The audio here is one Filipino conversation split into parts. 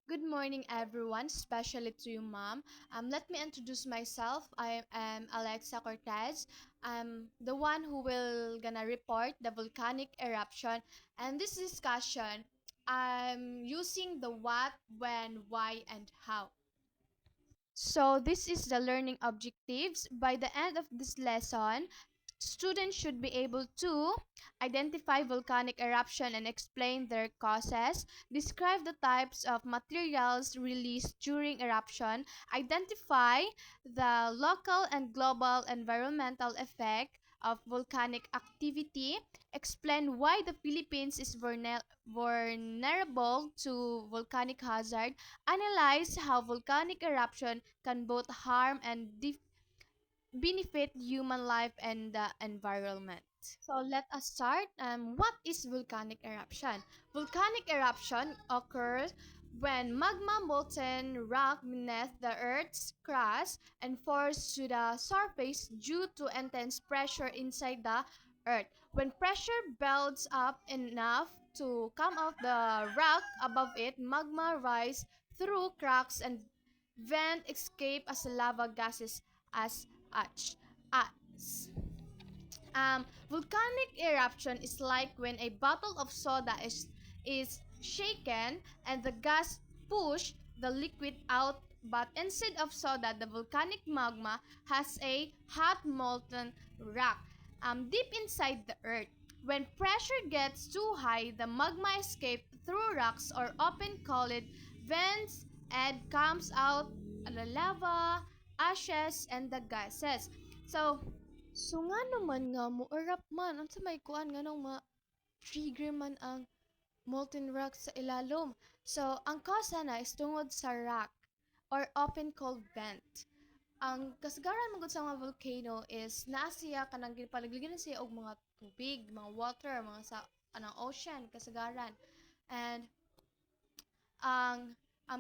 Good morning, everyone, especially to you, Mom. Let me introduce myself. I am Alexa Cortez. I'm the one who will gonna report the volcanic eruption. And this discussion, I'm using the what, when, why, and how. So this is the learning objectives. By the end of this lesson, students should be able to identify volcanic eruption and explain their causes, describe the types of materials released during eruption, identify the local and global environmental effect of volcanic activity, explain why the Philippines is vulnerable to volcanic hazard, analyze how volcanic eruption can both harm and benefit human life and the environment. So let us start. What is volcanic eruption? Volcanic eruption occurs when magma molten rock beneath the Earth's crust and forced to the surface due to intense pressure inside the Earth. When pressure builds up enough to come out the rock above it, magma rise through cracks and vent escape as lava gases as ash. As. Volcanic eruption is like when a bottle of soda is shaken and the gas push the liquid out, but instead of soda, the volcanic magma has a hot molten rock deep inside the earth. When pressure gets too high, the magma escapes through rocks or open called vents and comes out the lava, ashes, and the gases. So nga naman nga mo erap man unsa may kuan nganong ma-trigger man ang molten rock sa ilalom. So ang cause na is tungod sa rock or open cold vent. Ang kasagaran man gud sa mga volcano is naa siya kanang ginpalagligan siya og mga tubig, mga water, mga sa anang ocean kasagaran. And ang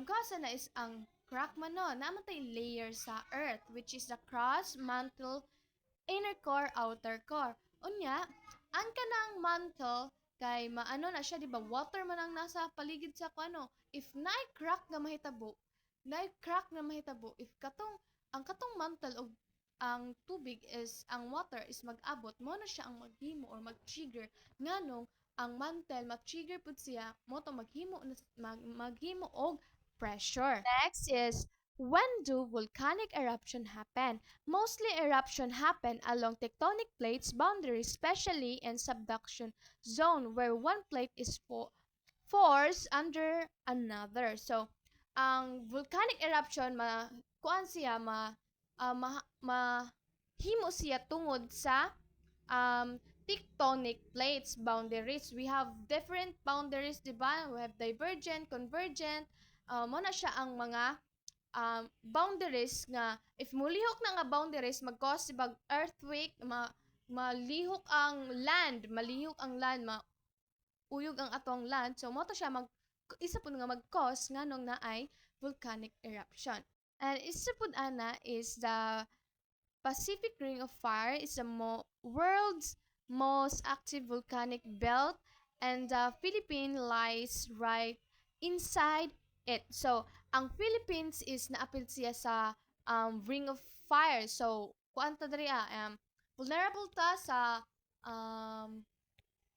cause na is ang crack man no, naman tay layer sa earth which is the crust, mantle, inner core, outer core. Unya, ang kanang mantle kay maano na siya, di ba? Water man ang nasa paligid sa kuano. If naay crack nga mahitabo, if ang katong mantle o ang tubig is ang water is mag-abot, mo na siya ang maghimo or mag-trigger nganong ang mantle mag-trigger pud siya mo to maghimo og pressure. Next is when do volcanic eruption happen? Mostly eruption happen along tectonic plates boundaries, especially in subduction zone where one plate is forced under another. So, ang volcanic eruption kuan siya himo siya tungod sa tectonic plates boundaries. We have different boundaries, di ba? We have divergent, convergent. Mo na siya ang mga boundaries nga if mulihok na nga boundaries mag-cause bag earthquake, malihok ang land, mauyog ang atong land. So mo to siya isa pud nga mag-cause nganong naay volcanic eruption. And isa pud ana is the Pacific Ring of Fire is the world's most active volcanic belt, and the Philippines lies right inside it. So, ang Philippines is naapil siya sa Ring of Fire. So, kuan ta diri vulnerable ta sa um,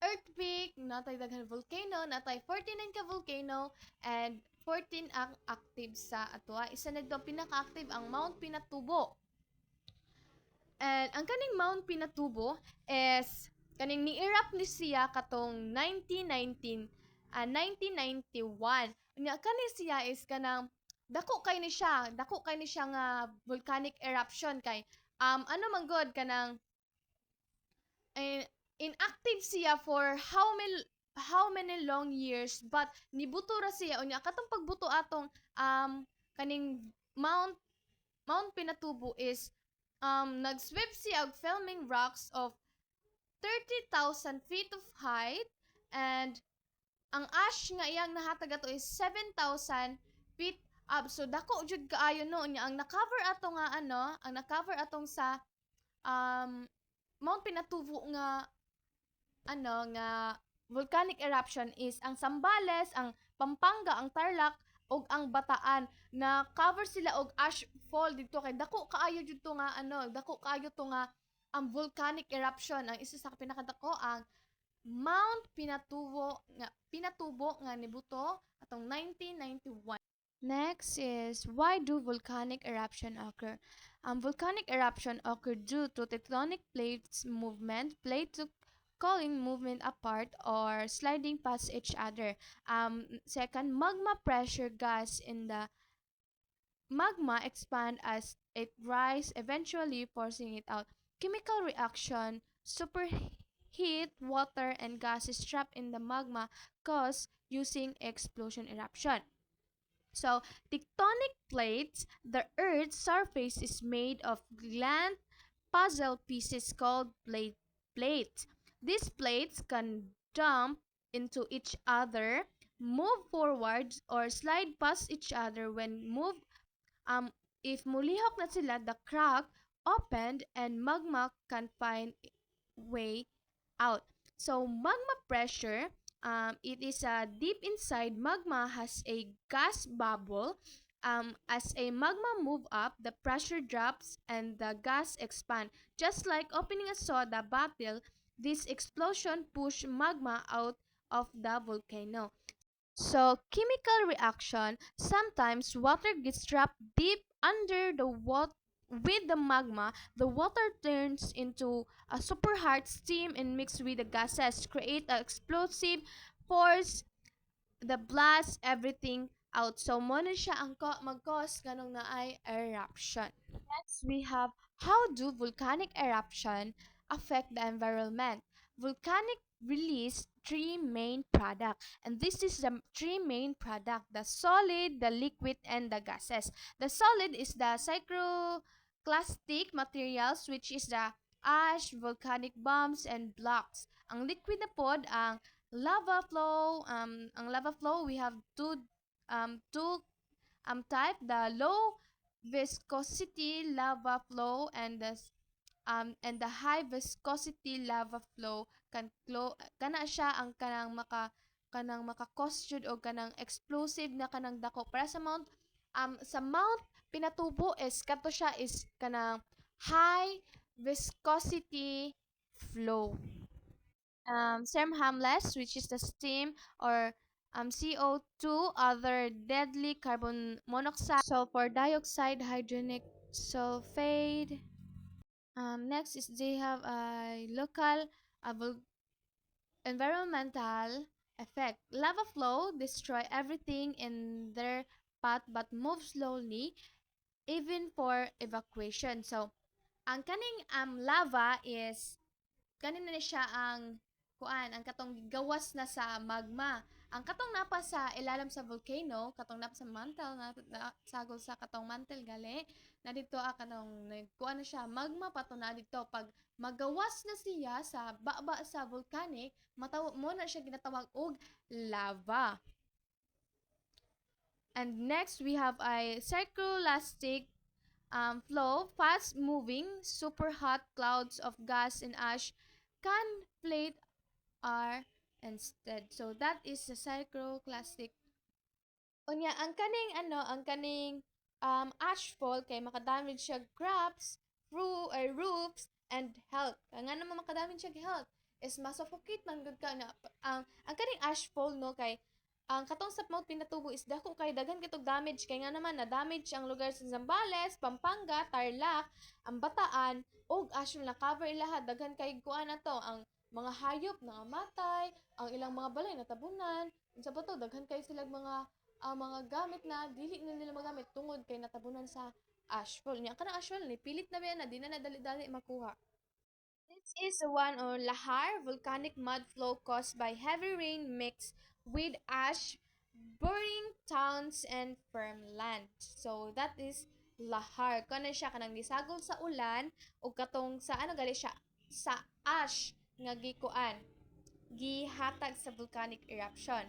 earthquake, natay daghan volcano, natay 49 ka volcano, and 14 ang active sa atua. Isa na daw pinaka-active ang Mount Pinatubo. And ang kaning Mount Pinatubo is kaning ni-erupt ni siya katong 1991. Nya kani siya is kanang dako kay ni siya nga volcanic eruption kay ano man god kanang inactive siya for how many long years, but nibuto ra siya unya katong pagbuto atong kaning Mount Pinatubo is nag-sweep siya og filming rocks of 30,000 feet of height, and ang ash nga iyang nahatag ato is 7,000 feet up. So dako jud kaayo no nya ang na-cover atong sa Mount Pinatubo nga volcanic eruption is ang Sambales, ang Pampanga, ang Tarlac og ang bataan na cover sila og ash fall dito kay dako kaayo jud to nga dako kaayo to nga ang volcanic eruption. Ang isa sa pinakadako ang Mount Pinatubo nga nibuto atong 1991. Next is, why do volcanic eruption occur? Volcanic eruption occur due to tectonic plates movement, plates calling movement apart or sliding past each other. Second, magma pressure gas in the magma expand as it rise, eventually forcing it out. Chemical reaction, superheat water and gases trapped in the magma cause using explosion eruption. So, tectonic plates, the Earth's surface is made of gland puzzle pieces called plates. These plates can dump into each other, move forward, or slide past each other when moved. If mulihok na sila, the crack opened and magma can find way out. So, magma pressure, it is deep inside magma has a gas bubble. As a magma move up, the pressure drops and the gas expand. Just like opening a soda bottle, this explosion push magma out of the volcano. So, chemical reaction, sometimes water gets trapped deep under the water with the magma. The water turns into a super hot steam and mix with the gases, create an explosive force, the blast everything out. So, mo na siya ang mag-cause ganong na ay eruption. Next, we have, how do volcanic eruption affect the environment? Volcanic release three main products, and this is the three main product: the solid, the liquid, and the gases. The solid is the cycloclastic materials, which is the ash, volcanic bombs, and blocks. Ang liquid na pod ang lava flow. Ang lava flow, we have two type: the low viscosity lava flow and the high viscosity lava flow. Kana siya ang kanang maka-cause jud og kanang explosive na kanang dako. Para sa Mount Pinatubo is kato siya is kanang high viscosity flow. Serm harmless, which is the steam or CO2, other deadly carbon monoxide, sulfur dioxide, hydronic sulfide. Next is they have a local environmental effect. Lava flow destroy everything in their path but move slowly even for evacuation. So, ang kaning lava is kanin na siya ang katong gawas na sa magma. Ang katong napa sa ilalim sa volcano, katong napa sa mantle na sagol sa katong mantle gali, na dito kanong kuan na siya magma pato na dito. Pag magawas na siya sa baba sa volcanic, mo na siya ginatawag og lava. And next we have a cyclolastic flow, fast moving super hot clouds of gas and ash can plate are instead. So that is the cycloclastic. Unya ang kaning ashfall kay makadamage siya crops, roofs and health. Nga naman makadamage siya health is masuffocate man gud ka na ang kaning ashfall no kay ang katong sa Mount Pinatubo is dako kay daghan kitog damage kay nga naman na damage ang lugar sa Zambales, Pampanga, Tarlac, ang Bataan og ash na cover lahat. Daghan kay kuan na to ang mga hayop na matay, ang ilang mga balay natabunan. Unsa ba to, daghan kay sila mga gamit na dili na nila magamit tungod kay natabunan sa ashfall. Nya kanang ashfall ni pilit na ba na di na dali-dali makuha. This is one or lahar, volcanic mud flow caused by heavy rain mixed with ash, burning towns and firm land. So that is lahar. Kana siya kanang gisagol sa ulan o katong sa gali siya sa ash nga gihatag sa volcanic eruption.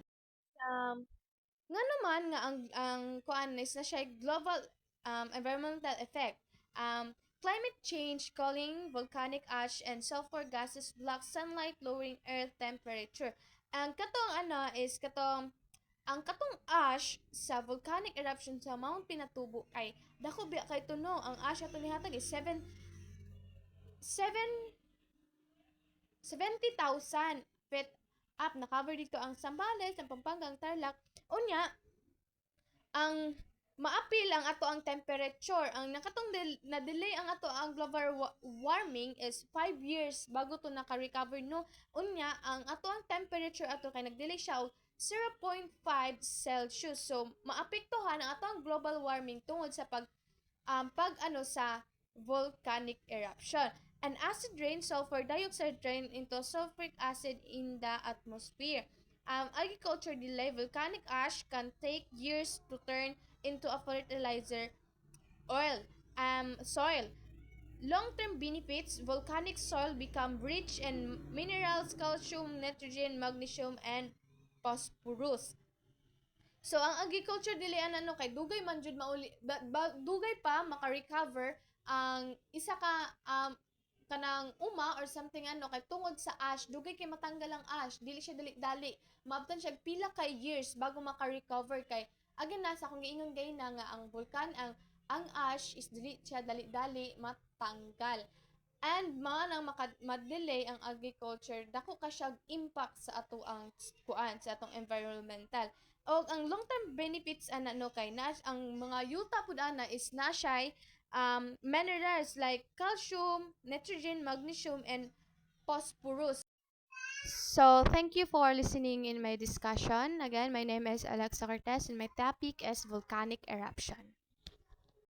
Nga naman nga ang kuan is na siya global environmental effect. Climate change calling volcanic ash and sulfur gases block sunlight, lowering earth temperature. Ang katong is katong ang katong ash sa volcanic eruption sa Mount Pinatubo kay dako biya kay tuno. Ang ash ato nihatag is 70,000 feet up. Na-cover dito ang Zambales, ang Pampanga, ang Tarlac. Unya, ang maapil ang ato ang temperature. Ang nakatong na-delay ang ato ang global warming is 5 years bago to naka-recover no. Unya, ang ato ang temperature ato kay nag-delay siya og 0.5 Celsius. So, maapektuhan ang ato ang global warming tungod sa sa volcanic eruption. An acid rain, sulfur dioxide drain into sulfuric acid in the atmosphere. Agriculture delay, volcanic ash can take years to turn into a fertilizer soil. Long-term benefits, volcanic soil become rich in minerals, calcium, nitrogen, magnesium, and phosphorus. So ang agriculture dili ano kay dugay man jud mauli dugay pa maka-recover ang isa ka kanang uma or something ano kay tungod sa ash dugay kay matanggal ang ash dili siya dali maabtan siya pila kay years bago maka-recover kay again nasa kung giingon gay na nga ang vulkan ang ash is dili siya dali matanggal. And mga nang ma-delay ang agriculture, dako ka siyang impact sa ato ang sa atong environmental. O ang long-term benefits no kay ang mga yuta pud ana is na siya minerals like calcium, nitrogen, magnesium, and phosphorus. So, thank you for listening in my discussion. Again, my name is Alexa Cortez and my topic is volcanic eruption.